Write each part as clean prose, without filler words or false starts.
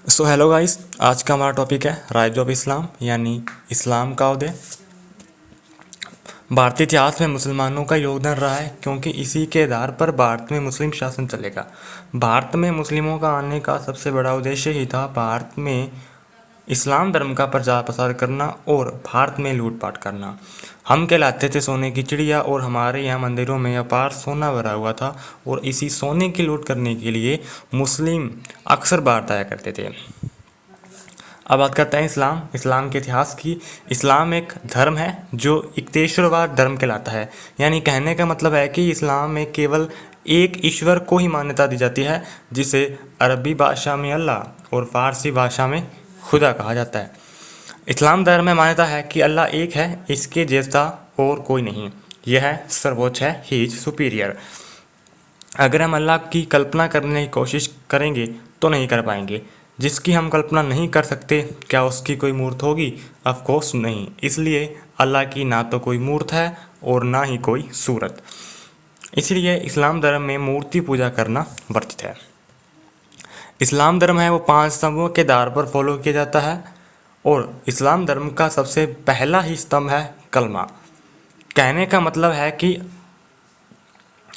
So hello guys, आज का हमारा टॉपिक है राइज ऑफ इस्लाम यानी इस्लाम का उदय। भारतीय इतिहास में मुसलमानों का योगदान रहा है क्योंकि इसी के आधार पर भारत में मुस्लिम शासन चलेगा। भारत में मुस्लिमों का आने का सबसे बड़ा उद्देश्य ही था भारत में इस्लाम धर्म का प्रचार प्रसार करना और भारत में लूटपाट करना। हम कहलाते थे सोने की चिड़िया और हमारे यहाँ मंदिरों में अपार सोना भरा हुआ था और इसी सोने की लूट करने के लिए मुस्लिम अक्सर भारत आया करते थे। अब बात करते हैं इस्लाम के इतिहास की। इस्लाम एक धर्म है जो इक्तेश्वरवाद धर्म कहलाता है, यानी कहने का मतलब है कि इस्लाम में केवल एक ईश्वर को ही मान्यता दी जाती है, जिसे अरबी भाषा में अल्लाह और फारसी भाषा में खुदा कहा जाता है। इस्लाम धर्म में मान्यता है कि अल्लाह एक है, इसके जैसा और कोई नहीं, यह सर्वोच्च है, ही इज सुपीरियर। अगर हम अल्लाह की कल्पना करने की कोशिश करेंगे तो नहीं कर पाएंगे। जिसकी हम कल्पना नहीं कर सकते, क्या उसकी कोई मूर्त होगी? ऑफ कोर्स नहीं। इसलिए अल्लाह की ना तो कोई मूर्त है और ना ही कोई सूरत। इसलिए इस्लाम धर्म में मूर्ति पूजा करना वर्जित है। इस्लाम धर्म है वो 5 स्तंभों के आधार पर फॉलो किया जाता है और इस्लाम धर्म का सबसे पहला ही स्तंभ है कलमा। कहने का मतलब है कि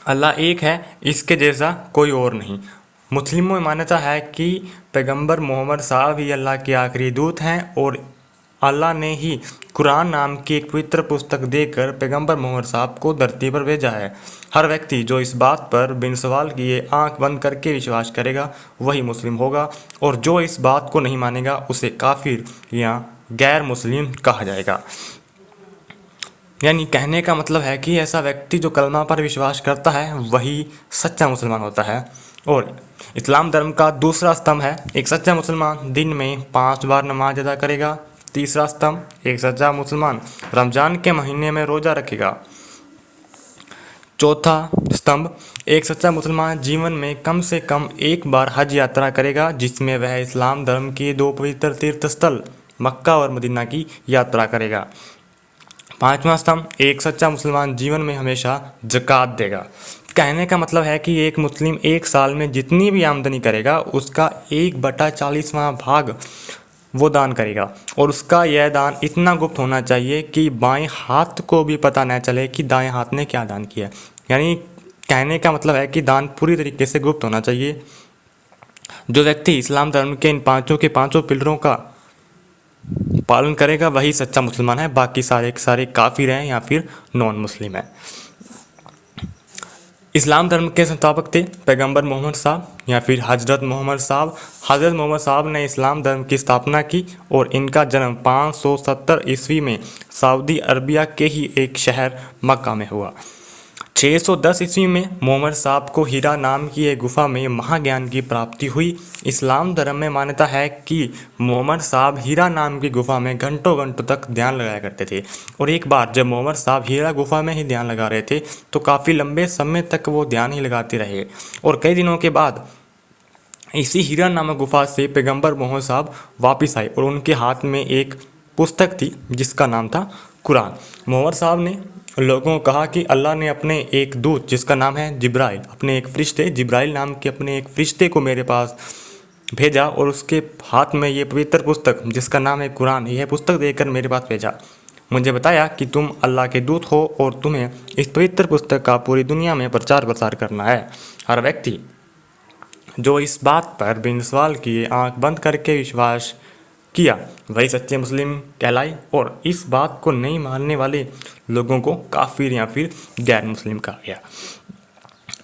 अल्लाह एक है, इसके जैसा कोई और नहीं। मुस्लिमों में मान्यता है कि पैगंबर मोहम्मद साहब ही अल्लाह के आखिरी दूत हैं और अल्लाह ने ही कुरान नाम की एक पवित्र पुस्तक देकर पैगंबर मोहम्मद साहब को धरती पर भेजा है। हर व्यक्ति जो इस बात पर बिन सवाल किए आंख बंद करके विश्वास करेगा वही मुस्लिम होगा और जो इस बात को नहीं मानेगा उसे काफिर या गैर मुस्लिम कहा जाएगा। यानी कहने का मतलब है कि ऐसा व्यक्ति जो कलमा पर विश्वास करता है वही सच्चा मुसलमान होता है। और इस्लाम धर्म का दूसरा स्तंभ है एक सच्चा मुसलमान दिन में 5 बार नमाज अदा करेगा। तीसरा स्तंभ, एक सच्चा मुसलमान रमज़ान के महीने में रोज़ा रखेगा। चौथा स्तंभ, एक सच्चा मुसलमान जीवन में कम से कम एक बार हज यात्रा करेगा, जिसमें वह इस्लाम धर्म के 2 पवित्र तीर्थ स्थल मक्का और मदीना की यात्रा करेगा। 5वां स्तंभ, एक सच्चा मुसलमान जीवन में हमेशा ज़कात देगा। कहने का मतलब है कि एक मुस्लिम एक साल में जितनी भी आमदनी करेगा उसका 1/40वां भाग वो दान करेगा और उसका यह दान इतना गुप्त होना चाहिए कि बाएं हाथ को भी पता न चले कि दाएं हाथ ने क्या दान किया। यानी कहने का मतलब है कि दान पूरी तरीके से गुप्त होना चाहिए। जो व्यक्ति इस्लाम धर्म के इन पाँचों के पाँचों पिलरों का पालन करेगा वही सच्चा मुसलमान है, बाकी सारे के सारे काफिर हैं या फिर नॉन मुस्लिम हैं। इस्लाम धर्म के संस्थापक थे पैगंबर मोहम्मद साहब या फिर हजरत मोहम्मद साहब। हजरत मोहम्मद साहब ने इस्लाम धर्म की स्थापना की और इनका जन्म 570 ईस्वी में सऊदी अरबिया के ही एक शहर मक्का में हुआ। 610 ईस्वी में मोहम्मद साहब को हीरा नाम की एक गुफा में महाज्ञान की प्राप्ति हुई। इस्लाम धर्म में मान्यता है कि मोहम्मद साहब हीरा नाम की गुफा में घंटों घंटों तक ध्यान लगाया करते थे और एक बार जब मोहम्मद साहब हीरा गुफा में ही ध्यान लगा रहे थे तो काफ़ी लंबे समय तक वो ध्यान ही लगाते रहे और कई दिनों के बाद इसी हीरा नामक गुफा से पैगंबर मोहम्मद साहब वापस आए और उनके हाथ में एक पुस्तक थी जिसका नाम था कुरान। मोहम्मद साहब ने लोगों को कहा कि अल्लाह ने अपने एक दूत जिसका नाम है जिब्राइल, अपने एक फरिश्ते जिब्राइल नाम के अपने एक फरिश्ते को मेरे पास भेजा और उसके हाथ में ये पवित्र पुस्तक जिसका नाम है कुरान, यह पुस्तक देकर मेरे पास भेजा। मुझे बताया कि तुम अल्लाह के दूत हो और तुम्हें इस पवित्र पुस्तक का पूरी दुनिया में प्रचार प्रसार करना है। हर व्यक्ति जो इस बात पर बिन सवाल किए आंख बंद करके विश्वास किया वही सच्चे मुस्लिम कहलाए और इस बात को नहीं मानने वाले लोगों को काफिर या फिर गैर मुस्लिम कहा गया।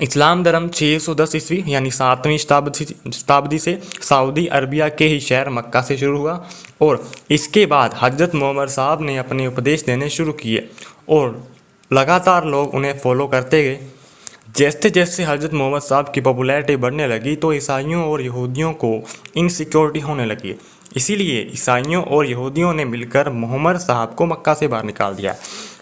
इस्लाम धर्म 610 ईस्वी यानी 7वीं शताब्दी से सऊदी अरबिया के ही शहर मक्का से शुरू हुआ और इसके बाद हजरत मोहम्मद साहब ने अपने उपदेश देने शुरू किए और लगातार लोग उन्हें फॉलो करते गए। जैसे जैसे हजरत मोहम्मद साहब की पॉपुलैरिटी बढ़ने लगी तो ईसाइयों और यहूदियों को इनसिक्योरिटी होने लगी। इसीलिए ईसाइयों और यहूदियों ने मिलकर मोहम्मद साहब को मक्का से बाहर निकाल दिया।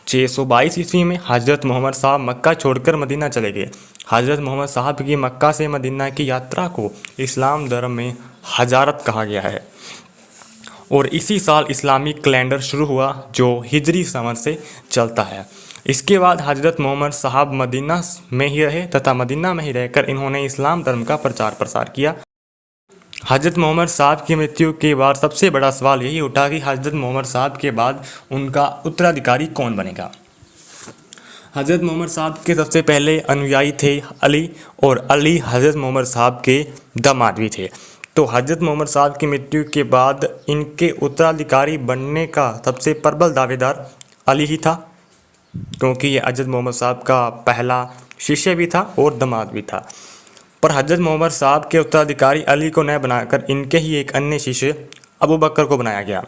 622 ईस्वी में हजरत मोहम्मद साहब मक्का छोड़कर मदीना चले गए। हजरत मोहम्मद साहब की मक्का से मदीना की यात्रा को इस्लाम धर्म में हजारत कहा गया है और इसी साल इस्लामिक कैलेंडर शुरू हुआ जो हिजरी समझ से चलता है। इसके बाद हजरत मोहम्मद साहब मदीना में ही रहे तथा मदीना में ही रहकर इन्होंने इस्लाम धर्म का प्रचार प्रसार किया। हज़रत मोहम्मद साहब की मृत्यु के बाद सबसे बड़ा सवाल यही उठा कि हज़रत मोहम्मद साहब के बाद उनका उत्तराधिकारी कौन बनेगा। हज़रत मोहम्मद साहब के सबसे पहले अनुयायी थे अली, और अली हज़रत मोहम्मद साहब के दामाद भी थे। तो हज़रत मोहम्मद साहब की मृत्यु के बाद इनके उत्तराधिकारी बनने का सबसे प्रबल दावेदार अली ही था, क्योंकि ये हज़रत मोहम्मद साहब का पहला शिष्य भी था और दामाद भी था। पर हज़रत मोहम्मद साहब के उत्तराधिकारी अली को न बनाकर इनके ही एक अन्य शिष्य अबू बकर को बनाया गया,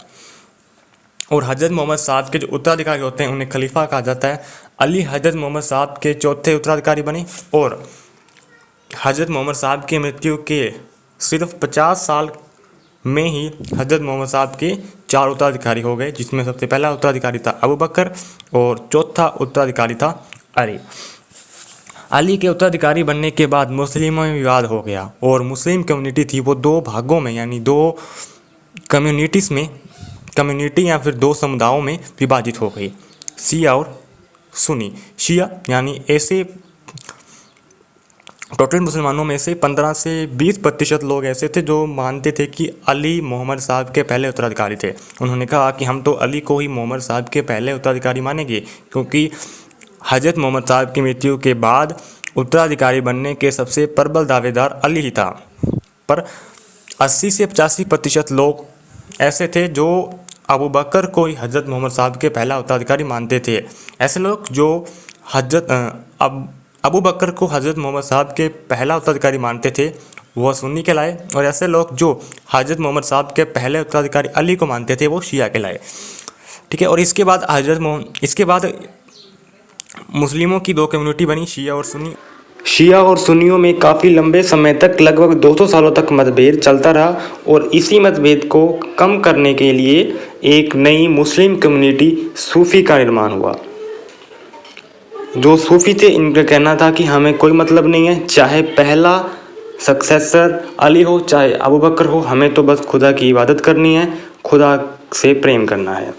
और हज़रत मोहम्मद साहब के जो उत्तराधिकारी होते हैं उन्हें खलीफा कहा जाता है। अली हज़रत मोहम्मद साहब के चौथे उत्तराधिकारी बने, और हज़रत मोहम्मद साहब की मृत्यु के सिर्फ 50 साल में ही हज़रत मोहम्मद साहब के 4 उत्तराधिकारी हो गए, जिसमें सबसे पहला उत्तराधिकारी था अबू बकर और चौथा उत्तराधिकारी था अली। अली के उत्तराधिकारी बनने के बाद मुस्लिमों में विवाद हो गया, और मुस्लिम कम्युनिटी थी वो 2 भागों में यानी 2 कम्युनिटी या फिर 2 समुदायों में विभाजित हो गई, शिया और सुन्नी। शिया यानी ऐसे टोटल मुसलमानों में से 15 से 20% लोग ऐसे थे जो मानते थे कि अली मोहम्मद साहब के पहले उत्तराधिकारी थे। उन्होंने कहा कि हम तो अली को ही मोहम्मद साहब के पहले उत्तराधिकारी मानेंगे, क्योंकि हज़रत मोहम्मद साहब की मृत्यु के बाद उत्तराधिकारी बनने के सबसे प्रबल दावेदार अली ही था। पर 80 से 85% लोग ऐसे थे जो अबू बकर को ही हज़रत मोहम्मद साहब के पहला उत्तराधिकारी मानते थे। ऐसे लोग जो अबू बकर को हज़रत मोहम्मद साहब के पहला उत्तराधिकारी मानते थे वह सुन्नी कहलाए, और ऐसे लोग जो हज़रत मोहम्मद साहब के पहले उत्तराधिकारी अली को मानते थे वो शिया कहलाए। ठीक है, और इसके बाद मुस्लिमों की 2 कम्युनिटी बनी, शिया और सुन्नी। शिया और सुन्नियों में काफ़ी लंबे समय तक लगभग 200 सालों तक मतभेद चलता रहा, और इसी मतभेद को कम करने के लिए एक नई मुस्लिम कम्युनिटी सूफ़ी का निर्माण हुआ। जो सूफ़ी थे इनका कहना था कि हमें कोई मतलब नहीं है, चाहे पहला सक्सेसर अली हो चाहे अबू बकर हो, हमें तो बस खुदा की इबादत करनी है, खुदा से प्रेम करना है।